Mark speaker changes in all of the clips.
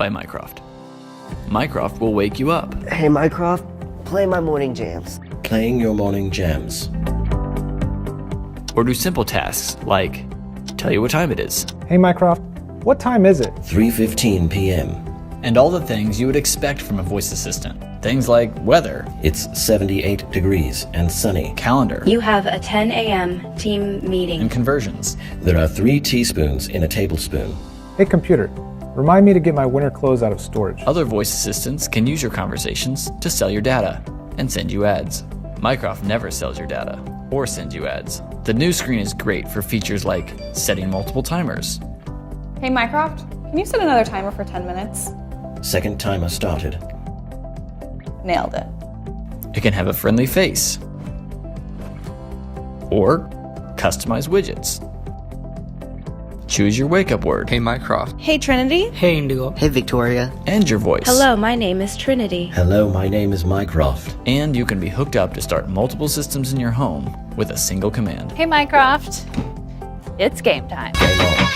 Speaker 1: by Mycroft. Mycroft will wake you up.
Speaker 2: Hey Mycroft, play my morning jams.
Speaker 3: Playing your morning jams.
Speaker 1: Or do simple tasks like tell you what time it is.
Speaker 4: Hey Mycroft, what time is it?
Speaker 3: 3:15 p.m.
Speaker 1: And all the things you would expect from a voice assistant. Things like weather,
Speaker 3: It's 78 degrees and sunny.
Speaker 1: calendar,
Speaker 5: You have a 10 a.m. team meeting.
Speaker 1: and conversions.
Speaker 3: There are 3 teaspoons in a tablespoon.
Speaker 4: Hey computer, remind me to get my winter clothes out of storage.
Speaker 1: Other voice assistants can use your conversations to sell your data and send you ads. Mycroft never sells your data or sends you ads. The new screen is great for features like setting multiple timers.
Speaker 6: Hey Mycroft, can you set another timer for 10 minutes?
Speaker 3: Second timer started.
Speaker 6: Nailed it.
Speaker 1: It can have a friendly face or customize widgets. Choose your wake-up word
Speaker 7: Hey Mycroft.
Speaker 6: Hey Trinity.
Speaker 7: Hey Indigo.
Speaker 2: Hey Victoria.
Speaker 1: and your voice.
Speaker 5: Hello, my name is Trinity.
Speaker 3: Hello, my name is Mycroft.
Speaker 1: And you can be hooked up to start multiple systems in your home with a single command.
Speaker 8: Hey Mycroft, it's game time.
Speaker 3: Game on.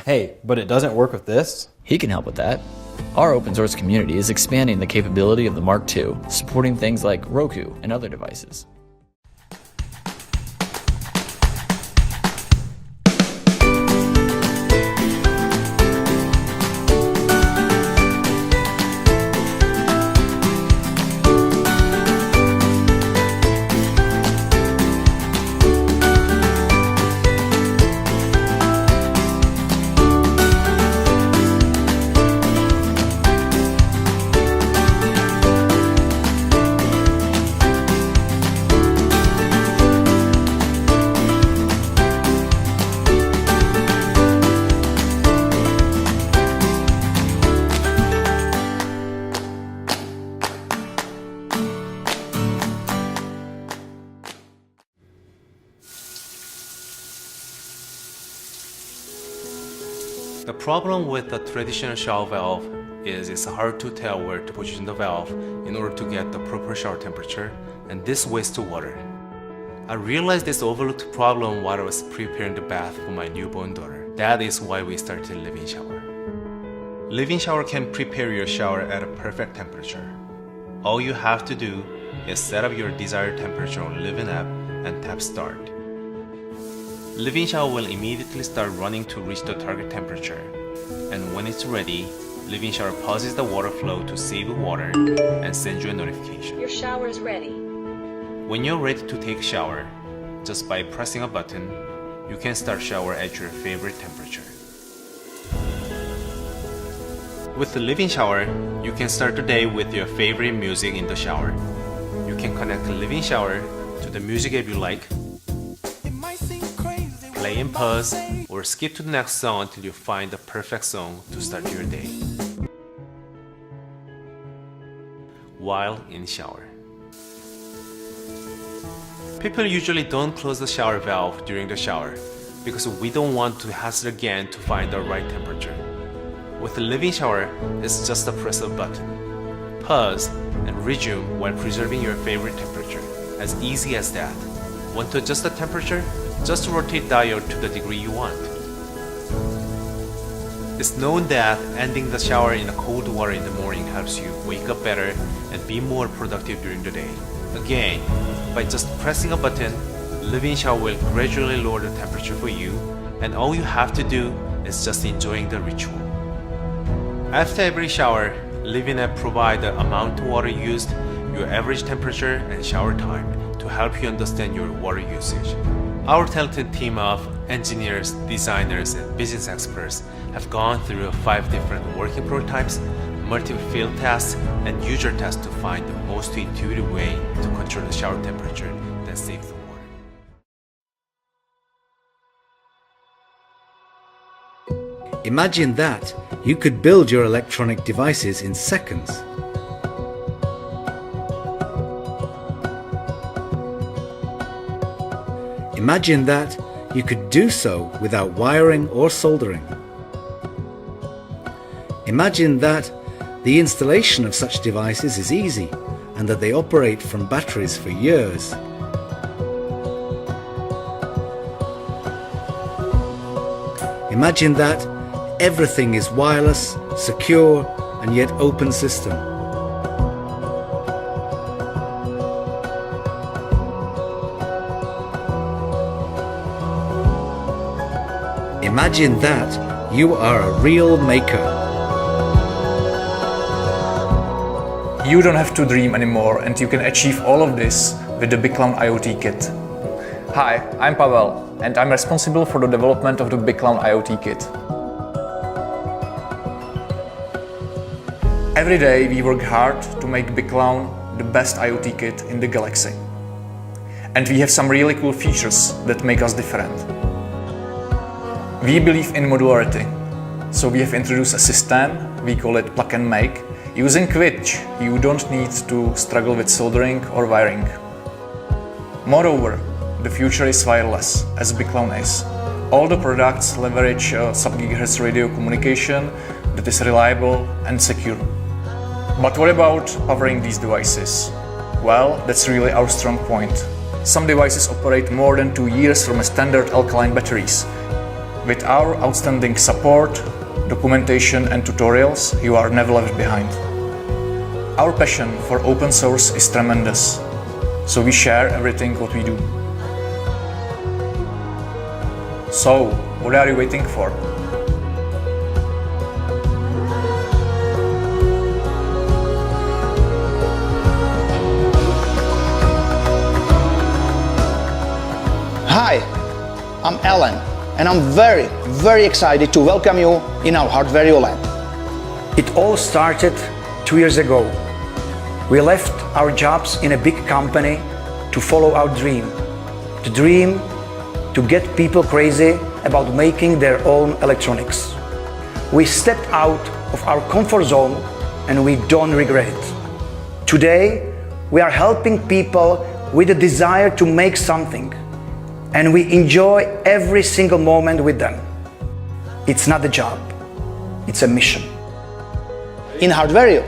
Speaker 9: Hey, but it doesn't work with this?
Speaker 1: He can help with that. Our open source community is expanding the capability of the Mark II, supporting things like Roku and other devices.
Speaker 10: The problem with the traditional shower valve is it's hard to tell where to position the valve in order to get the proper shower temperature, and this wastes water. I realized this overlooked problem while I was preparing the bath for my newborn daughter. That is why we started Livin Shower. Livin Shower can prepare your shower at a perfect temperature. All you have to do is set up your desired temperature on Livin app and tap start. Livin Shower will immediately start running to reach the target temperature, and when it's ready, Livin Shower pauses the water flow to save water and sends you a notification.
Speaker 5: Your shower is ready.
Speaker 10: When you're ready to take a shower, just by pressing a button, you can start shower at your favorite temperature. With the Livin Shower, you can start the day with your favorite music in the shower. You can connect the Livin Shower to the music app you like, play and pause, or skip to the next song until you find the perfect song to start your day while in shower. People usually don't close the shower valve during the shower because we don't want to hassle again to find the right temperature. With the Livin Shower, it's just a press of a button. Pause and resume while preserving your favorite temperature. As easy as that. Want to adjust the temperature? Just rotate dial to the degree you want. It's known that ending the shower in a cold water in the morning helps you wake up better and be more productive during the day. Again, by just pressing a button, Livin Shower will gradually lower the temperature for you, and all you have to do is just enjoying the ritual. After every shower, Livin app provides the amount of water used, your average temperature, and shower time to help you understand your water usage. Our talented team of engineers, designers, and business experts have gone through 5 different working prototypes, multiple field tests, and user tests to find the most intuitive way to control the shower temperature that saves the water.
Speaker 11: Imagine that you could build your electronic devices in seconds. Imagine that you could do so without wiring or soldering. Imagine that the installation of such devices is easy and that they operate from batteries for years. Imagine that everything is wireless, secure, and yet open system. Imagine that you are a real maker.
Speaker 4: You don't have to dream anymore, and you can achieve all of this with the BigClown IoT kit. Hi, I'm Pavel, and I'm responsible for the development of the BigClown IoT kit. Every day we work hard to make BigClown the best IoT kit in the galaxy. And we have some really cool features that make us different. We believe in modularity, so we have introduced a system, we call it plug and make, using which you don't need to struggle with soldering or wiring. Moreover, the future is wireless, as BigClown is. All the products leverage sub-gigahertz radio communication that is reliable and secure. But what about powering these devices? Well, that's really our strong point. Some devices operate more than 2 years from a standard alkaline batteries. With our outstanding support, documentation and tutorials, you are never left behind. Our passion for open source is tremendous, so we share everything what we do. So, what are you waiting for?
Speaker 7: Hi, I'm Alan, and I'm very excited to welcome you in our Hardware lab.
Speaker 12: It all started 2 years ago. We left our jobs in a big company to follow our dream. The dream to get people crazy about making their own electronics. We stepped out of our comfort zone and we don't regret it. Today, we are helping people with a desire to make something, and we enjoy every single moment with them. It's not a job, it's a mission.
Speaker 7: In Hardware,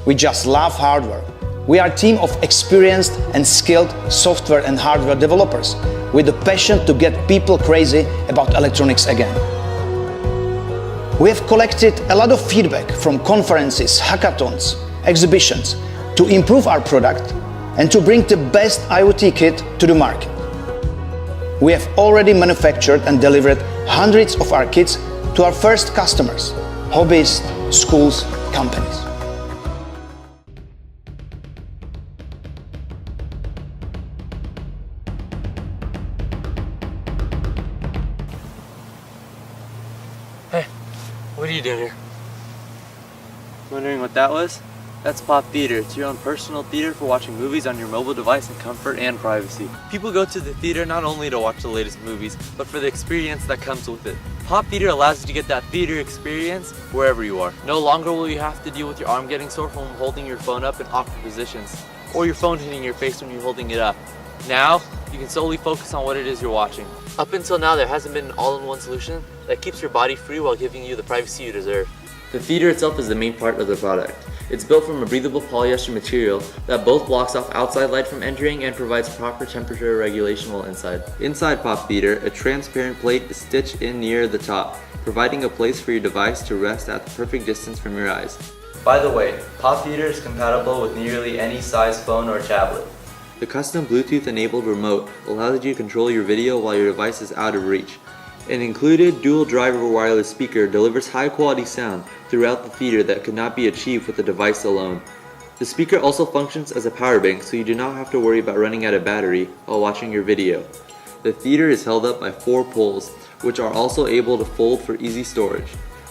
Speaker 7: we just love hardware. We are a team of experienced and skilled software and hardware developers with the passion to get people crazy about electronics again. We have collected a lot of feedback from conferences, hackathons, exhibitions to improve our product and to bring the best IoT kit to the market. We have already manufactured and delivered hundreds of our kits to our first customers, hobbyists, schools, companies.
Speaker 13: Hey, what are you doing here? Wondering what that was? That's Poptheatr. It's your own personal theater for watching movies on your mobile device in comfort and privacy. People go to the theater not only to watch the latest movies, but for the experience that comes with it. Poptheatr allows you to get that theater experience wherever you are. No longer will you have to deal with your arm getting sore from holding your phone up in awkward positions, or your phone hitting your face when you're holding it up. Now, you can solely focus on what it is you're watching. Up until now, there hasn't been an all-in-one solution that keeps your body free while giving you the privacy you deserve. The theater itself is the main part of the product. It's built from a breathable polyester material that both blocks off outside light from entering and provides proper temperature regulation while inside. Inside Poptheatr, a transparent plate is stitched in near the top, providing a place for your device to rest at the perfect distance from your eyes. By the way, Poptheatr is compatible with nearly any size phone or tablet. The custom Bluetooth-enabled remote allows you to control your video while your device is out of reach. An included dual-driver wireless speaker delivers high-quality sound throughout the theater that could not be achieved with the device alone. The speaker also functions as a power bank, so you do not have to worry about running out of battery while watching your video. The theater is held up by 4 poles, which are also able to fold for easy storage.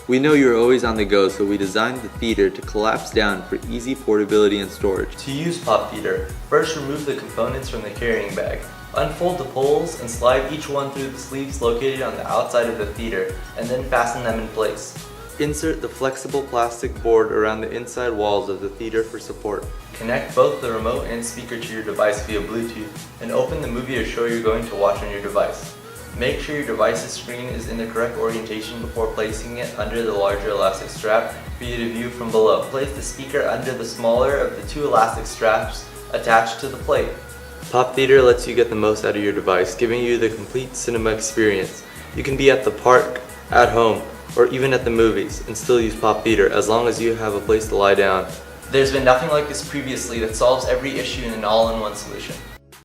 Speaker 13: We know you're always on the go, so we designed the theater to collapse down for easy portability and storage. To use Poptheatr, first remove the components from the carrying bag. Unfold the poles and slide each one through the sleeves located on the outside of the theater, and then fasten them in place. Insert the flexible plastic board around the inside walls of the theater for support. Connect both the remote and speaker to your device via Bluetooth, and open the movie or show you're going to watch on your device. Make sure your device's screen is in the correct orientation before placing it under the larger elastic strap for you to view from below. Place the speaker under the smaller of the 2 elastic straps attached to the plate. Poptheatr lets you get the most out of your device, giving you the complete cinema experience. You can be at the park, at home, or even at the movies, and still use Poptheatr as long as you have a place to lie down. There's been nothing like this previously that solves every issue in an all-in-one solution.